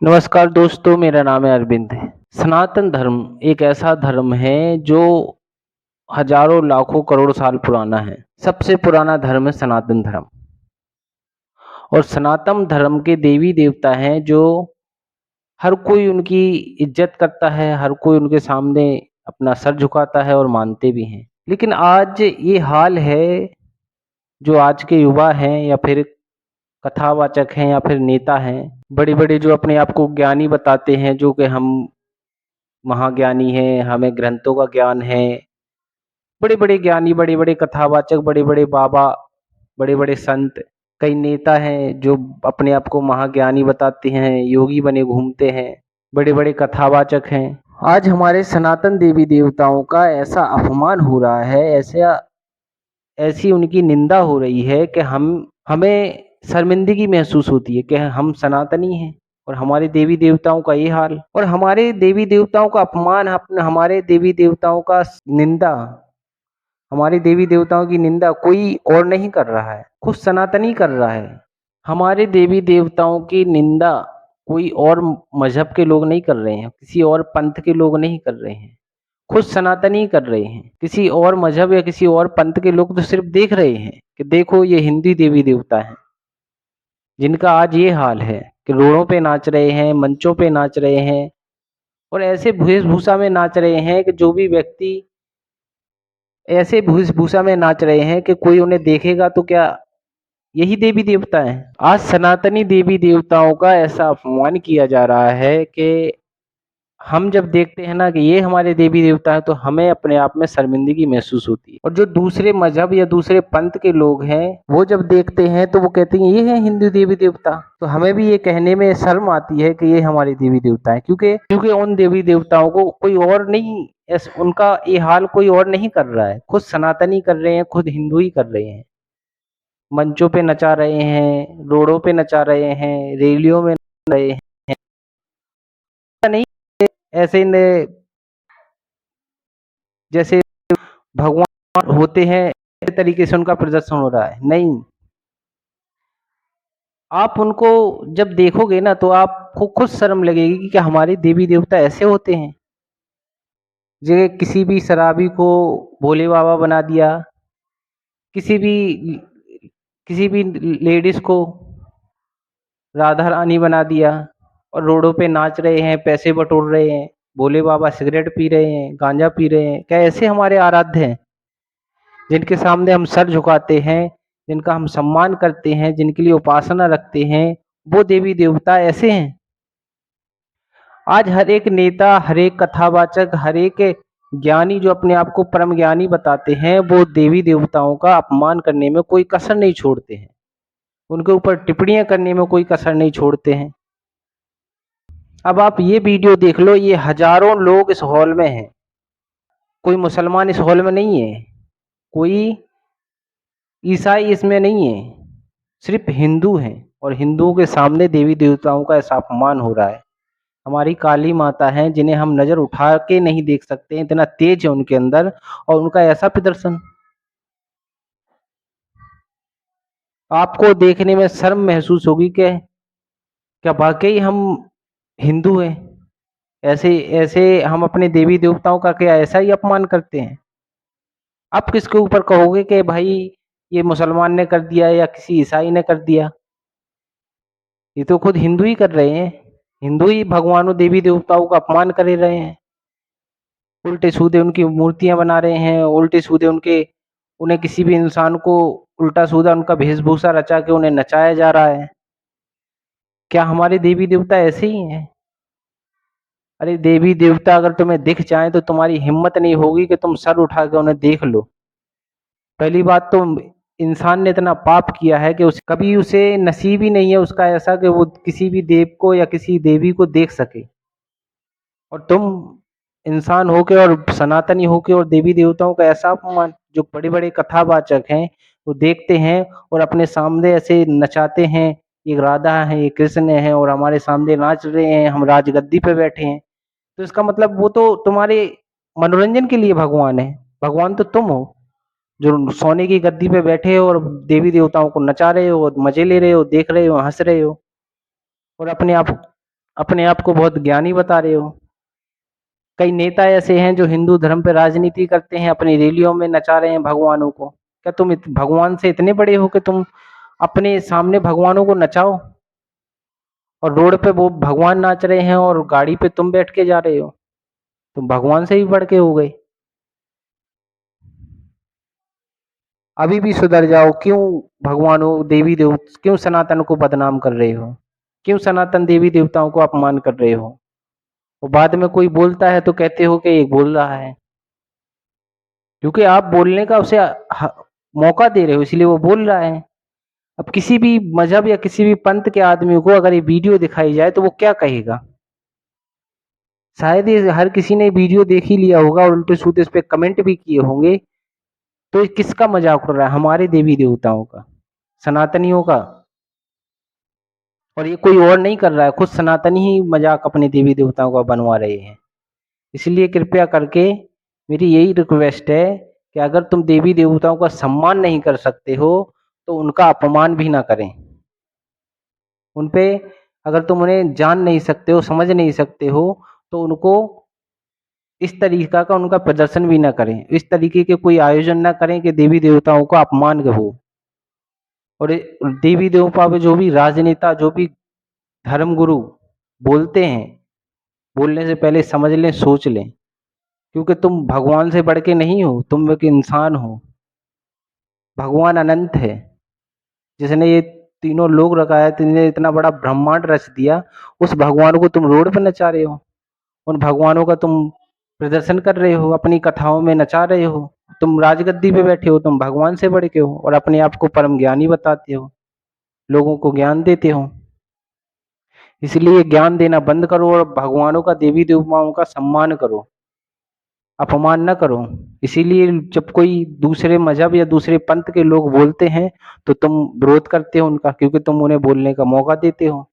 नमस्कार दोस्तों, मेरा नाम है अरविंद। सनातन धर्म एक ऐसा धर्म है जो हजारों लाखों करोड़ साल पुराना है। सबसे पुराना धर्म है सनातन धर्म। और सनातन धर्म के देवी देवता हैं जो हर कोई उनकी इज्जत करता है, हर कोई उनके सामने अपना सर झुकाता है और मानते भी हैं। लेकिन आज ये हाल है, जो आज के युवा हैं या फिर कथावाचक हैं या फिर नेता हैं, बड़े-बड़े जो अपने आप को ज्ञानी बताते हैं, जो कि हम महाज्ञानी हैं, हमें ग्रंथों का ज्ञान है। बड़े-बड़े ज्ञानी, बड़े-बड़े कथावाचक, बड़े-बड़े बाबा, बड़े-बड़े संत, कई नेता हैं जो अपने आप को महाज्ञानी बताते हैं, योगी बने घूमते हैं, बड़े-बड़े कथावाचक हैं। आज हमारे सनातन देवी-देवताओं का ऐसा अपमान हो रहा है, ऐसी उनकी निंदा हो रही है कि हमें शर्मिंदगी महसूस होती है कि हम सनातनी हैं और हमारे देवी देवताओं का ये हाल। और हमारे देवी देवताओं का अपमान, हमारे देवी देवताओं का निंदा, हमारे देवी देवताओं की निंदा कोई और नहीं कर रहा है, खुद सनातनी कर रहा है। हमारे देवी देवताओं की निंदा कोई और मजहब के लोग नहीं कर रहे हैं, किसी और पंथ के लोग नहीं कर रहे हैं, खुद सनातनी कर रहे हैं। किसी और मजहब या किसी और पंथ के लोग तो सिर्फ देख रहे हैं कि देखो ये हिंदी देवी देवता हैं, जिनका आज ये हाल है कि रोडों पे नाच रहे हैं, मंचों पे नाच रहे हैं और ऐसे वेशभूषा में नाच रहे हैं कि जो भी व्यक्ति ऐसे वेशभूषा में नाच रहे हैं कि कोई उन्हें देखेगा तो क्या यही देवी देवता हैं। आज सनातनी देवी देवताओं का ऐसा अपमान किया जा रहा है कि हम जब देखते हैं ना कि ये हमारे देवी देवता हैं, तो हमें अपने आप में शर्मिंदगी महसूस होती है। और जो दूसरे मजहब या दूसरे पंथ के लोग हैं, वो जब देखते हैं तो वो कहते हैं ये है हिंदू देवी देवता। तो हमें भी ये कहने में शर्म आती है कि ये हमारे देवी देवता हैं, क्योंकि उन देवी देवताओं को कोई और नहीं, उनका ये हाल कोई और नहीं कर रहा है, खुद सनातनी कर रहे हैं, खुद हिंदू ही कर रहे हैं। मंचों पे नचा रहे हैं, रोडों पे नचा रहे हैं, रैलियों में नचा रहे हैं। नहीं, ऐसे ने जैसे भगवान होते हैं इस तरीके से उनका प्रदर्शन हो रहा है, नहीं। आप उनको जब देखोगे ना तो आपको खुद शर्म लगेगी कि क्या हमारे देवी देवता ऐसे होते हैं। जे किसी भी शराबी को भोले बाबा बना दिया, किसी भी किसी भी लेडीज को राधा रानी बना दिया और रोडों पे नाच रहे हैं, पैसे बटोर रहे हैं, भोले बाबा सिगरेट पी रहे हैं, गांजा पी रहे हैं। क्या ऐसे हमारे आराध्य हैं, जिनके सामने हम सर झुकाते हैं, जिनका हम सम्मान करते हैं, जिनके लिए उपासना रखते हैं, वो देवी देवता ऐसे हैं? आज हर एक नेता, हर एक कथावाचक, हर एक ज्ञानी जो अपने आप को परम ज्ञानी बताते हैं, वो देवी देवताओं का अपमान करने में कोई कसर नहीं छोड़ते हैं, उनके ऊपर टिप्पणियां करने में कोई कसर नहीं छोड़ते हैं। अब आप ये वीडियो देख लो, ये हजारों लोग इस हॉल में हैं, कोई मुसलमान इस हॉल में नहीं है, कोई ईसाई इसमें नहीं है, सिर्फ हिंदू हैं। और हिंदुओं के सामने देवी देवताओं का ऐसा अपमान हो रहा है। हमारी काली माता हैं, जिन्हें हम नजर उठा के नहीं देख सकते, इतना तेज है उनके अंदर, और उनका ऐसा प्रदर्शन। आपको देखने में शर्म महसूस होगी कि क्या वाकई हम हिंदू हैं? ऐसे ऐसे हम अपने देवी देवताओं का क्या ऐसा ही अपमान करते हैं? आप किसके ऊपर कहोगे कि भाई ये मुसलमान ने कर दिया या किसी ईसाई ने कर दिया? ये तो खुद हिंदू ही कर रहे हैं, हिंदू ही भगवानों देवी देवताओं का अपमान कर रहे हैं, उल्टे सीधे उनकी मूर्तियां बना रहे हैं, उल्टे सीधे उन्हें किसी भी इंसान को उल्टा सीधा उनका वेशभूषा रचा के उन्हें नचाया जा रहा है। क्या हमारे देवी देवता ऐसे ही हैं? अरे देवी देवता अगर तुम्हें दिख जाए तो तुम्हारी हिम्मत नहीं होगी कि तुम सर उठा के उन्हें देख लो। पहली बात तो इंसान ने इतना पाप किया है कि कभी उसे नसीब ही नहीं है उसका ऐसा कि वो किसी भी देव को या किसी देवी को देख सके। और तुम इंसान होके और सनातनी होके और देवी देवताओं का ऐसा अपमान, जो बड़े बड़े कथावाचक हैं वो देखते हैं और अपने सामने ऐसे नचाते हैं, ये राधा है, ये कृष्ण है और हमारे सामने नाच रहे हैं, हम राजगद्दी पे बैठे हैं। तो इसका मतलब वो तो तुम्हारे मनोरंजन के लिए भगवान है। भगवान तो तुम हो, जो सोने की गद्दी पे बैठे हो और देवी देवताओं को नचा रहे हो, मजे ले रहे हो, देख रहे हो, हंस रहे हो और अपने आप अपने आप को बहुत ज्ञानी बता रहे हो। कई नेता ऐसे हैं जो हिंदू धर्म पे राजनीति करते हैं, अपनी रैलियों में नचा रहे हैं भगवानों को। क्या तुम भगवान से इतने बड़े हो कि तुम अपने सामने भगवानों को नचाओ, और रोड पे वो भगवान नाच रहे हैं और गाड़ी पे तुम बैठ के जा रहे हो? तुम भगवान से भी बढ़ के हो गए। अभी भी सुधर जाओ। क्यों भगवानों देवी देव क्यों सनातन को बदनाम कर रहे हो? क्यों सनातन देवी देवताओं को अपमान कर रहे हो? और बाद में कोई बोलता है तो कहते हो कि ये बोल रहा है। क्योंकि आप बोलने का उसे मौका दे रहे हो, इसलिए वो बोल रहा है। अब किसी भी मजहब या किसी भी पंथ के आदमी को अगर ये वीडियो दिखाई जाए तो वो क्या कहेगा? शायद ये हर किसी ने वीडियो देख ही लिया होगा और उल्टे सीधे इस पे कमेंट भी किए होंगे। तो ये किसका मजाक उड़ रहा है? हमारे देवी देवताओं का, सनातनियों का। और ये कोई और नहीं कर रहा है, खुद सनातनी ही मजाक अपने देवी देवताओं का बनवा रहे हैं। इसलिए कृपया करके मेरी यही रिक्वेस्ट है कि अगर तुम देवी देवताओं का सम्मान नहीं कर सकते हो तो उनका अपमान भी ना करें। उनपे अगर तुम उन्हें जान नहीं सकते हो, समझ नहीं सकते हो, तो उनको इस तरीका का उनका प्रदर्शन भी ना करें। इस तरीके के कोई आयोजन ना करें कि देवी देवताओं का अपमान हो। और देवी देवताओं पे जो भी राजनेता, जो भी धर्मगुरु बोलते हैं, बोलने से पहले समझ लें, सोच लें। क्योंकि तुम भगवान से बढ़ के नहीं हो, तुम एक इंसान हो। भगवान अनंत है, जिसने ये तीनों लोग रखाया, जिसने इतना बड़ा ब्रह्मांड रच दिया, उस भगवान को तुम रोड पे नचा रहे हो। उन भगवानों का तुम प्रदर्शन कर रहे हो, अपनी कथाओं में नचा रहे हो। तुम राजगद्दी पे बैठे हो, तुम भगवान से बढ़ के हो और अपने आप को परम ज्ञानी बताते हो, लोगों को ज्ञान देते हो। इसलिए ज्ञान देना बंद करो और भगवानों का, देवी देवताओं का सम्मान करो, अपमान न करो। इसीलिए जब कोई दूसरे मजहब या दूसरे पंथ के लोग बोलते हैं तो तुम विरोध करते हो उनका, क्योंकि तुम उन्हें बोलने का मौका देते हो।